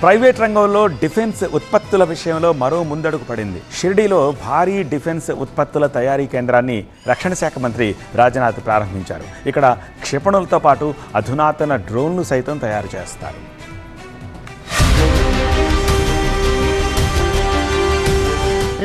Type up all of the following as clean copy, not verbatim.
Private రంగంలో defence ఉత్పత్తుల విషయంలో మరో ముందడుగు పడింది. షిర్డీలో భారీ డిఫెన్స్ ఉత్పత్తుల తయారీ కేంద్రాన్ని రక్షణ శాఖ మంత్రి రాజ్నాథ్ ప్రారంభించారు. ఇక్కడ క్షిపణులతో పాటు అధునాతన డ్రోన్లు సైతం తయారు చేస్తారు.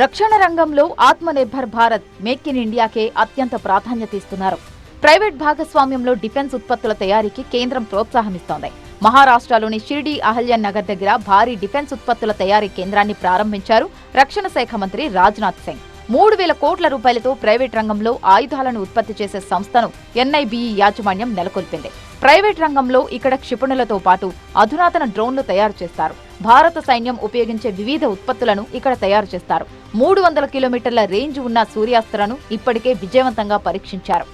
రక్షణ రంగంలో ఆత్మనిర్భర్ భారత్, మేక్ ఇన్ ఇండియాకే అత్యంత ప్రాధాన్యత ఇస్తున్నారు. ప్రైవేట్ భాగస్వామ్యంలో డిఫెన్స్ ఉత్పత్తుల తయారీకి కేంద్రం ప్రోత్సాహమిస్తోంది. మహారాష్ట్రలోని షిర్డీ అహల్యన్ నగర్ దగ్గర భారీ డిఫెన్స్ ఉత్పత్తుల తయారీ కేంద్రాన్ని ప్రారంభించారు రక్షణ శాఖ మంత్రి రాజ్నాథ్ సింగ్. 3,000 కోట్ల రూపాయలతో ప్రైవేట్ రంగంలో ఆయుధాలను ఉత్పత్తి చేసే సంస్థను ఎన్ఐబిఈ యాజమాన్యం నెలకొల్పింది. ప్రైవేట్ రంగంలో ఇక్కడ క్షిపణులతో పాటు అధునాతన డ్రోన్లు తయారు చేస్తారు. భారత సైన్యం ఉపయోగించే వివిధ ఉత్పత్తులను ఇక్కడ తయారు చేస్తారు. 300 కిలోమీటర్ల రేంజ్ ఉన్న సూర్యాస్త్రను ఇప్పటికే విజయవంతంగా పరీక్షించారు.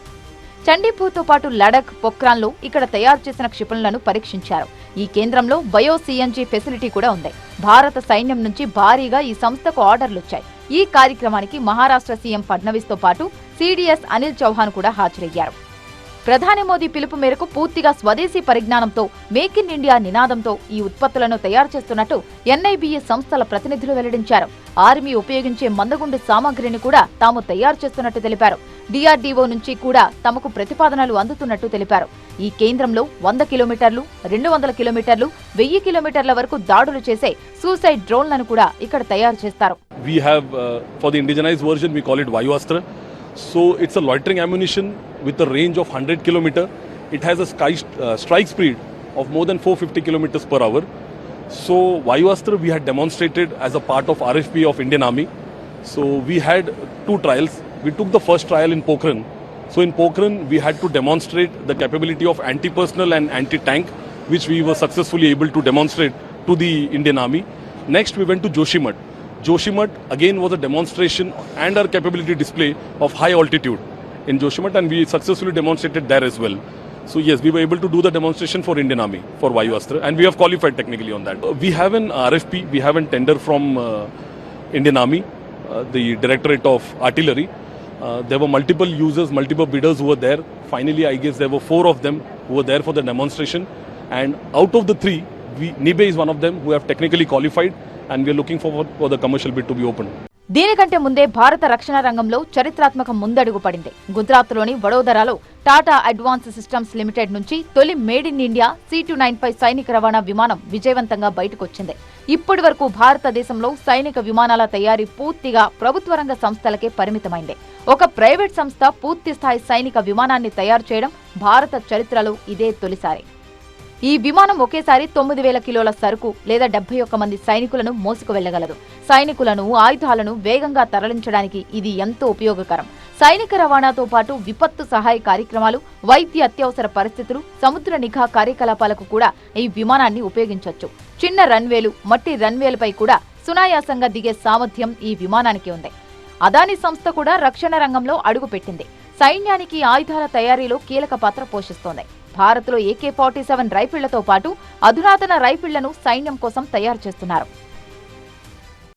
చండీపూర్తో పాటు లడఖ్, పొఖ్రాన్లో ఇక్కడ తయారు చేసిన క్షిపణులను పరీక్షించారు. ఈ కేంద్రంలో బయో సిఎన్జీ ఫెసిలిటీ కూడా ఉంది. భారత సైన్యం నుంచి భారీగా ఈ సంస్థకు ఆర్డర్లొచ్చాయి. ఈ కార్యక్రమానికి మహారాష్ట్ర సీఎం ఫడ్నవీస్తో పాటు సిడిఎస్ అనిల్ చౌహాన్ కూడా హాజరయ్యారు. ప్రధాని మోదీ పిలుపు మేరకు పూర్తిగా స్వదేశీ పరిజ్ఞానంతో మేక్ ఇన్ ఇండియా నినాదంతో ఈ ఉత్పత్తులను తయారు చేస్తున్నట్టు ఎన్ఐబిఈ సంస్థల ప్రతినిధులు వెల్లడించారు. ఆర్మీ ఉపయోగించే మందగుండు సామగ్రిని కూడా తాము తయారు చేస్తున్నట్టు తెలిపారు. డిఆర్డీఓ నుంచి కూడా తమకు ప్రతిపాదనలు అందుతున్నట్టు తెలిపారు. ఈ కేంద్రంలో 100 కిలోమీటర్లు, 200 కిలోమీటర్లు, 1000 కిలోమీటర్ల వరకు దాడులు చేసే సూసైడ్ డ్రోన్లను కూడా ఇక్కడ తయారు చేస్తారు. We have for the indigenized version we call it Vayuastra. So it's a loitering ammunition with a range of 100 km. It has a strike speed of more than 450 km per hour. So Vayuastra we had demonstrated as a part of RFP of Indian Army. So we had 2 trials. We took the first trial in Pokhran. So in Pokhran we had to demonstrate the capability of anti-personnel and anti-tank, which we were successfully able to demonstrate to the Indian Army. Next we went to Joshimath. Joshimath again was a demonstration and our capability display of high altitude in Joshimath, and we successfully demonstrated there as well. So yes, we were able to do the demonstration for Indian Army for Vayuastra, and we have qualified technically on that. We have an RFP, we have a tender from Indian Army, the Directorate of Artillery. There were multiple users, multiple bidders who were there. Finally, I guess there were 4 of them who were there for the demonstration, and out of the 3, Nibe is one of them who have technically qualified, and we are looking forward for the commercial bid to be opened. దీనికంటే ముందే భారత రక్షణ రంగంలో చరిత్రాత్మక ముందడుగు పడింది. గుజరాత్లోని వడోదరాలో Tata advance systems limited నుంచి తొలి మేడ్ ఇన్ ఇండియా C-295 సైనిక రవాణా విమానం విజయవంతంగా బయటకొచ్చింది. ఇప్పటి వరకు భారతదేశంలో సైనిక విమానాల తయారీ పూర్తిగా ప్రభుత్వ రంగ సంస్థలకే పరిమితమైంది. ఒక ప్రైవేట్ సంస్థ పూర్తి స్థాయి సైనిక విమానాన్ని తయారు చేయడం భారత చరిత్రలో ఇదే తొలిసారి. ఈ విమానం ఒకేసారి 9,000 కిలోల సరుకు లేదా 71 మంది సైనికులను మోసుకు వెళ్లగలదు. సైనికులను, ఆయుధాలను వేగంగా తరలించడానికి ఇది ఎంతో ఉపయోగకరం. సైనిక రవాణాతో పాటు విపత్తు సహాయ కార్యక్రమాలు, వైద్య అత్యవసర పరిస్థితులు, సముద్ర నిఘా కార్యకలాపాలకు కూడా ఈ విమానాన్ని ఉపయోగించవచ్చు. చిన్న రన్వేలు, మట్టి రన్వేలపై కూడా సునాయాసంగా దిగే సామర్థ్యం ఈ విమానానికి ఉంది. అదానీ సంస్థ కూడా రక్షణ రంగంలో అడుగుపెట్టింది. సైన్యానికి ఆయుధాల తయారీలో కీలక పాత్ర పోషిస్తోంది. భారత్లో AK-47 రైఫిళ్లతో పాటు అధునాతన రైఫిళ్లను సైన్యం కోసం తయారు చేస్తున్నారు.